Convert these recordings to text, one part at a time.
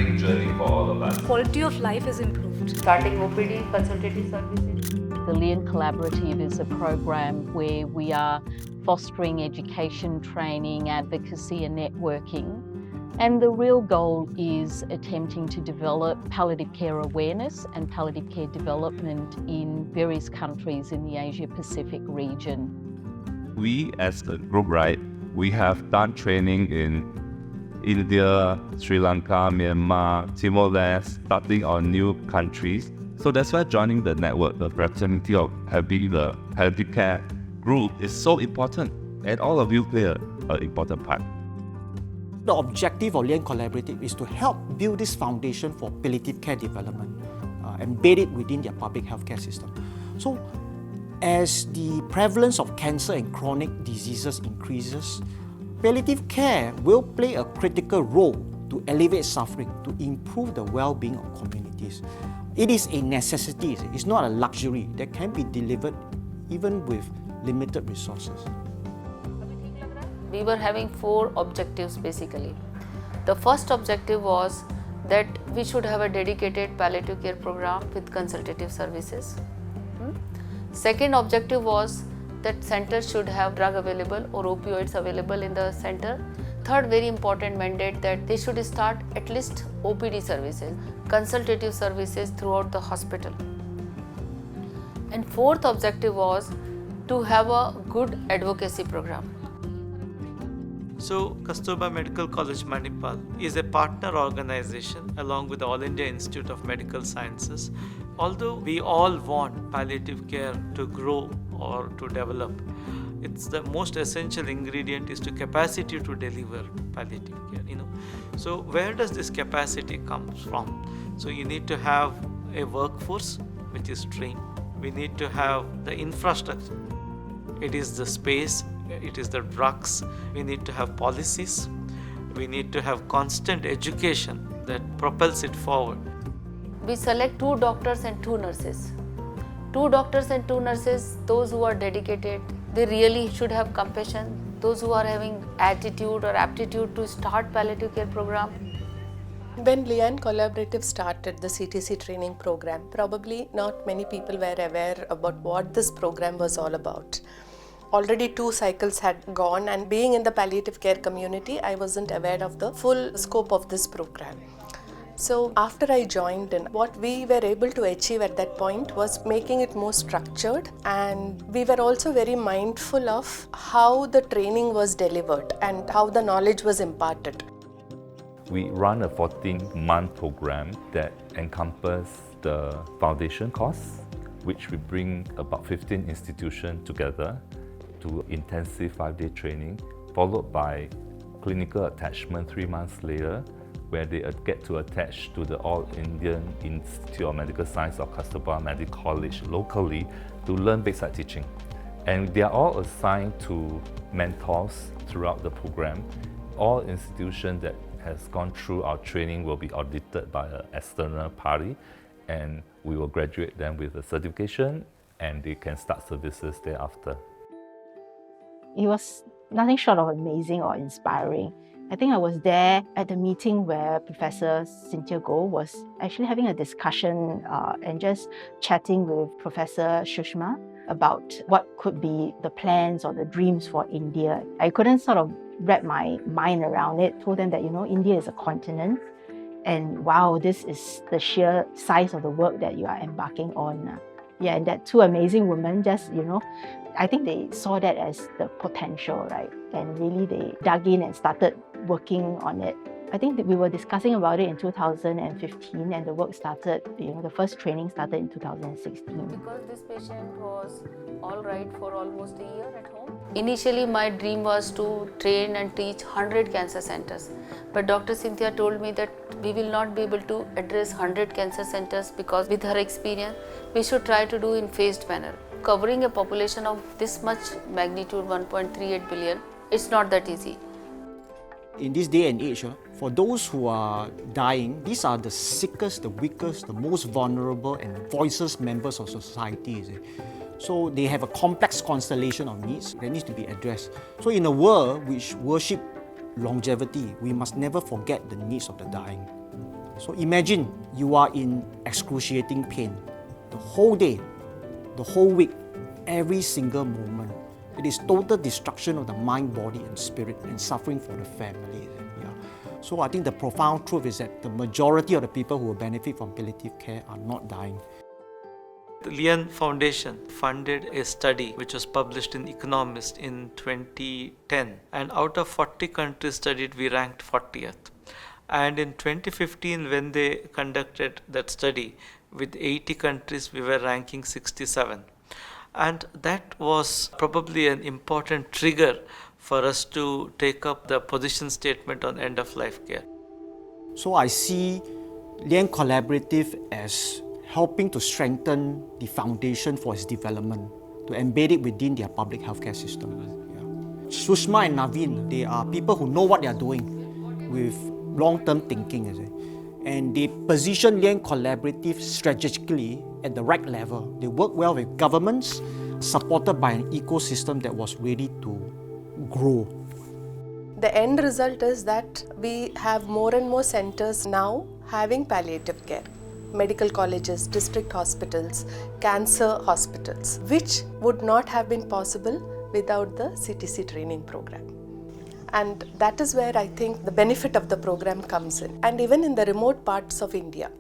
exciting journey for all of us. Quality of life is improved. Starting OPD, consultative services. The Lien Collaborative is a program where we are fostering education, training, advocacy and networking. And the real goal is attempting to develop palliative care awareness and palliative care development in various countries in the Asia-Pacific region. We as a group, right, we have done training in India, Sri Lanka, Myanmar, Timor-Leste, starting on new countries. So that's why joining the network, the fraternity of having the Palliative Care group is so important, and all of you play an important part. The objective of Lien Collaborative is to help build this foundation for palliative care development, embed it within their public healthcare system. So, as the prevalence of cancer and chronic diseases increases, palliative care will play a critical role to alleviate suffering, to improve the well-being of communities. It is a necessity, it's not a luxury that can be delivered even with limited resources. We were having 4 objectives basically. The first objective was that we should have a dedicated palliative care program with consultative services. Second objective was that centers should have drug available or opioids available in the center. Third very important mandate that they should start at least OPD services, consultative services throughout the hospital. And fourth objective was to have a good advocacy program. So, Kasturba Medical College Manipal is a partner organization along with the All India Institute of Medical Sciences. Although we all want palliative care to grow or to develop, it's the most essential ingredient is to capacity to deliver palliative care. So where does this capacity come from? So you need to have a workforce which is trained. We need to have the infrastructure. It is the space. It is the drugs. We need to have policies. We need to have constant education that propels it forward. We select 2 doctors and 2 nurses. 2 doctors and 2 nurses, those who are dedicated, they really should have compassion. Those who are having attitude or aptitude to start palliative care program. When Lien Collaborative started the CTC training program, probably not many people were aware about what this program was all about. Already 2 cycles had gone, and being in the palliative care community, I wasn't aware of the full scope of this program. So after I joined in, what we were able to achieve at that point was making it more structured, and we were also very mindful of how the training was delivered and how the knowledge was imparted. We run a 14-month program that encompasses the foundation course, which we bring about 15 institutions together to intensive 5-day training, followed by clinical attachment 3 months later, where they get to attach to the All Indian Institute of Medical Science of Kasturba Medical College locally to learn bedside teaching. And they are all assigned to mentors throughout the program. All institutions that has gone through our training will be audited by an external party, and we will graduate them with a certification, and they can start services thereafter. It was nothing short of amazing or inspiring. I think I was there at the meeting where Professor Cynthia Goh was actually having a discussion and just chatting with Professor Shushma about what could be the plans or the dreams for India. I couldn't sort of wrap my mind around it. Told them that, India is a continent, and wow, this is the sheer size of the work that you are embarking on. Yeah, and that 2 amazing women just, I think they saw that as the potential, right? And really they dug in and started working on it. I think that we were discussing about it in 2015, and the work started, the first training started in 2016. Because this patient was all right for almost a year at home. Initially, my dream was to train and teach 100 cancer centers. But Dr. Cynthia told me that we will not be able to address 100 cancer centers because with her experience, we should try to do in phased manner. Covering a population of this much magnitude, 1.38 billion, it's not that easy. In this day and age, for those who are dying, these are the sickest, the weakest, the most vulnerable and voiceless members of society. So they have a complex constellation of needs that needs to be addressed. So in a world which worships longevity, we must never forget the needs of the dying. So imagine you are in excruciating pain the whole day, the whole week, every single moment. It is total destruction of the mind, body and spirit and suffering for the family. Yeah. So I think the profound truth is that the majority of the people who will benefit from palliative care are not dying. The Lien Foundation funded a study which was published in Economist in 2010, and out of 40 countries studied, we ranked 40th. And in 2015, when they conducted that study with 80 countries, we were ranking 67. And that was probably an important trigger for us to take up the position statement on end-of-life care. So I see Lien Collaborative as helping to strengthen the foundation for its development, to embed it within their public healthcare system. Yeah. Sushma and Naveen, they are people who know what they are doing with long-term thinking, and they position Lien Collaborative strategically at the right level. They work well with governments, supported by an ecosystem that was ready to grow. The end result is that we have more and more centers now having palliative care. Medical colleges, district hospitals, cancer hospitals, which would not have been possible without the CTC training program. And that is where I think the benefit of the program comes in. And even in the remote parts of India,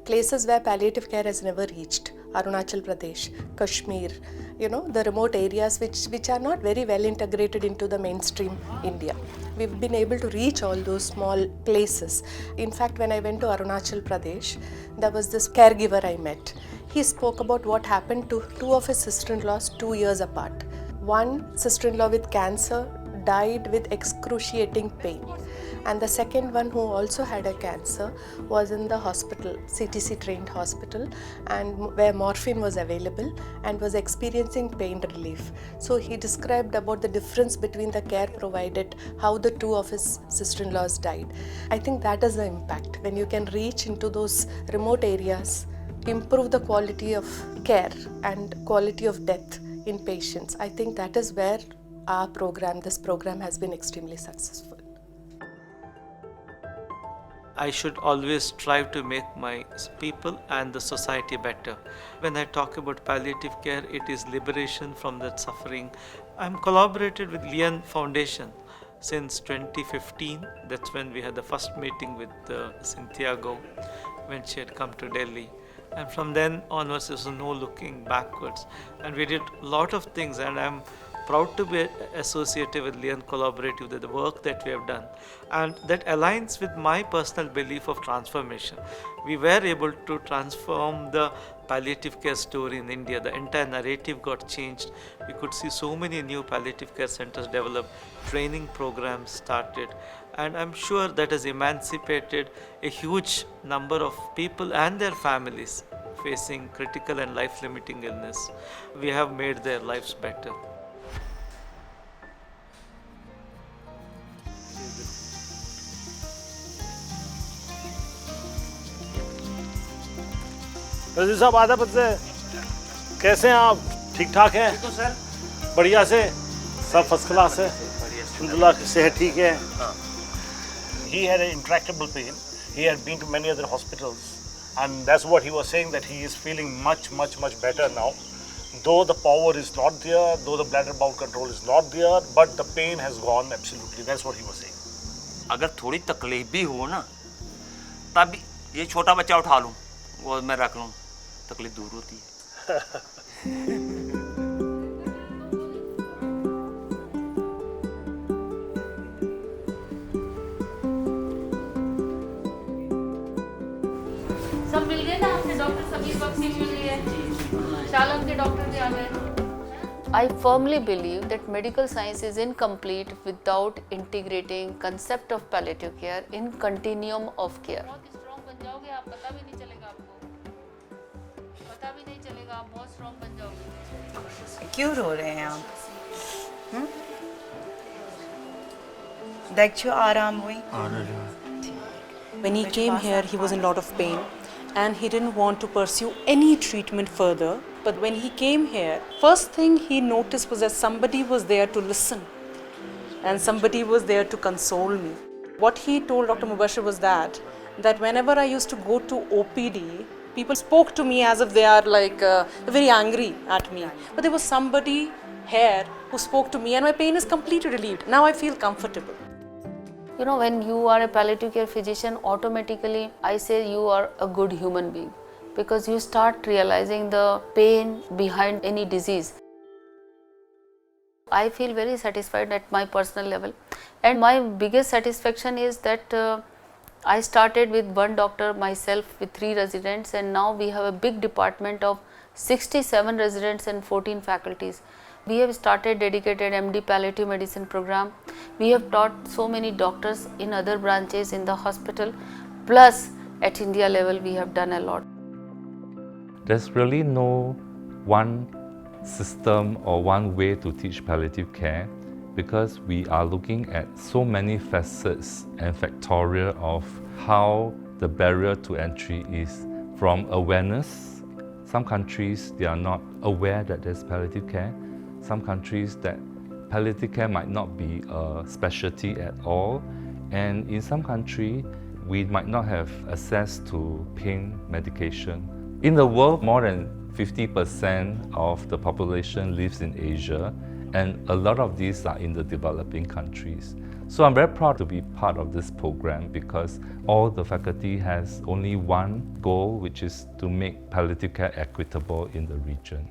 places where palliative care has never reached, Arunachal Pradesh, Kashmir, the remote areas which are not very well integrated into the mainstream India. We've been able to reach all those small places. In fact, when I went to Arunachal Pradesh, there was this caregiver I met. He spoke about what happened to two of his sister-in-laws 2 years apart. One sister-in-law with cancer died with excruciating pain. And the second one, who also had a cancer, was in the hospital, CTC trained hospital, and where morphine was available and was experiencing pain relief. So he described about the difference between the care provided, how the two of his sister-in-laws died. I think that is the impact. When you can reach into those remote areas, improve the quality of care and quality of death in patients, I think that is where this program has been extremely successful. I should always strive to make my people and the society better. When I talk about palliative care, it is liberation from that suffering. I'm collaborated with Lien Foundation since 2015. That's when we had the first meeting with Santiago when she had come to Delhi. And from then onwards, there was no looking backwards. And we did a lot of things, and I'm proud to be associated with Lien Collaborative, the work that we have done, and that aligns with my personal belief of transformation. We were able to transform the palliative care story in India. The entire narrative got changed. We could see so many new palliative care centers develop, training programs started, and I'm sure that has emancipated a huge number of people and their families facing critical and life-limiting illness. We have made their lives better. रजी साहब आधा बजे कैसे हैं आप? ठीक ठाक हैं? सर बढ़िया से सब फर्स्ट क्लास है, अल्हम्दुलिल्लाह सेहत ठीक है. He had an intractable pain. He had been to many other hospitals, and that's what he was saying, that he is feeling much better now. Though the power is not there, though the bladder bowel control is not there, but the pain has gone absolutely. That's what he was saying. अगर थोड़ी तकलीफ भी हो ना, तब ये छोटा बच्चा उठा लूं, वो मैं रख लूं, तकलीफ दूर होती है. सब मिल गए ना आपके डॉक्टर, सभी वैक्सीन मिल गई है, चालक के डॉक्टर भी आ गए. I firmly believe that medical science is incomplete without integrating concept of palliative care in continuum of care. बहुत strong बन जाओगे आप, पता भी नहीं चलेगा आपको, पता भी नहीं चलेगा, आप बहुत strong बन जाओगे. क्यों रो रहे हैं आप? देखो आराम हुई? When he came here, he was in a lot of pain and he didn't want to pursue any treatment further. But when he came here, first thing he noticed was that somebody was there to listen and somebody was there to console me. What he told Dr. Mubashir was that that whenever I used to go to OPD, people spoke to me as if they are like very angry at me. But there was somebody here who spoke to me and my pain is completely relieved. Now I feel comfortable. You know, when you are a palliative care physician, automatically I say you are a good human being, because you start realizing the pain behind any disease. I feel very satisfied at my personal level, and my biggest satisfaction is that I started with one doctor myself with 3 residents, and now we have a big department of 67 residents and 14 faculties. We have started dedicated MD palliative medicine program. We have taught so many doctors in other branches in the hospital, plus at India level we have done a lot. There's really no one system or one way to teach palliative care, because we are looking at so many facets and factorial of how the barrier to entry is, from awareness. Some countries, they are not aware that there's palliative care. Some countries that palliative care might not be a specialty at all. And in some countries, we might not have access to pain medication. In the world, more than 50% of the population lives in Asia, and a lot of these are in the developing countries. So I'm very proud to be part of this program, because all the faculty has only one goal, which is to make palliative care equitable in the region.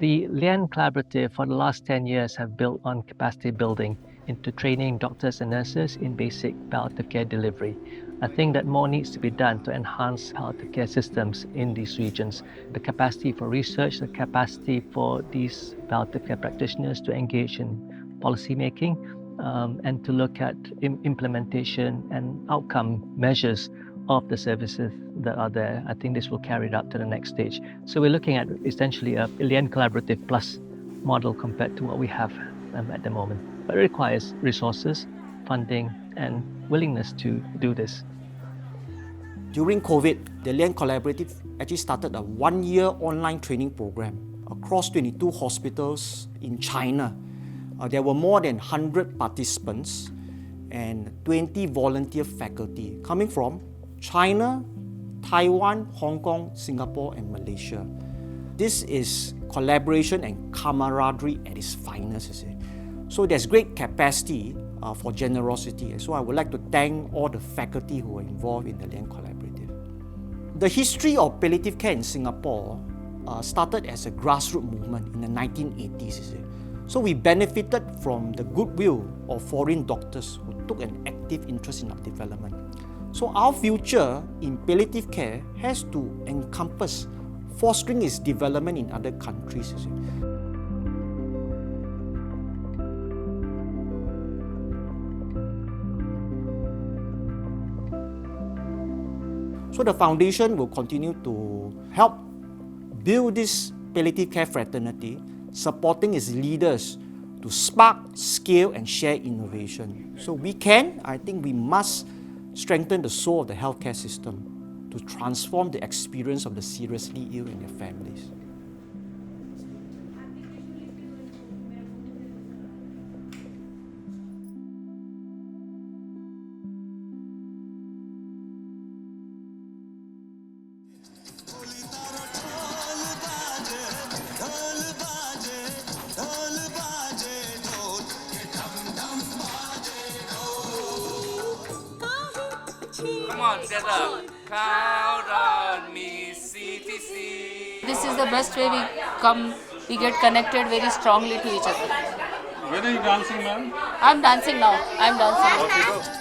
The Lien Collaborative for the last 10 years have built on capacity building into training doctors and nurses in basic palliative care delivery. I think that more needs to be done to enhance palliative care systems in these regions. The capacity for research, the capacity for these palliative care practitioners to engage in policy making, and to look at implementation and outcome measures of the services that are there. I think this will carry it up to the next stage. So we're looking at essentially a Lien Collaborative Plus model compared to what we have at the moment. But it requires resources, funding, and willingness to do this. During COVID, the Lien Collaborative actually started a 1-year online training program across 22 hospitals in China. There were more than 100 participants and 20 volunteer faculty coming from China, Taiwan, Hong Kong, Singapore, and Malaysia. This is collaboration and camaraderie at its finest, you see. So there's great capacity for generosity. So I would like to thank all the faculty who are involved in the Lien Collaborative. The history of palliative care in Singapore started as a grassroots movement in the 1980s, you see. So we benefited from the goodwill of foreign doctors who took an active interest in our development. So our future in palliative care has to encompass fostering its development in other countries, you see. So the foundation will continue to help build this palliative care fraternity, supporting its leaders to spark, scale, and share innovation. So I think we must strengthen the soul of the healthcare system to transform the experience of the seriously ill and their families. Come on, together. Count on me, CTC. This is the best way we get connected very strongly to each other. When are you dancing, ma'am? I'm dancing now. I'm dancing. Okay, go.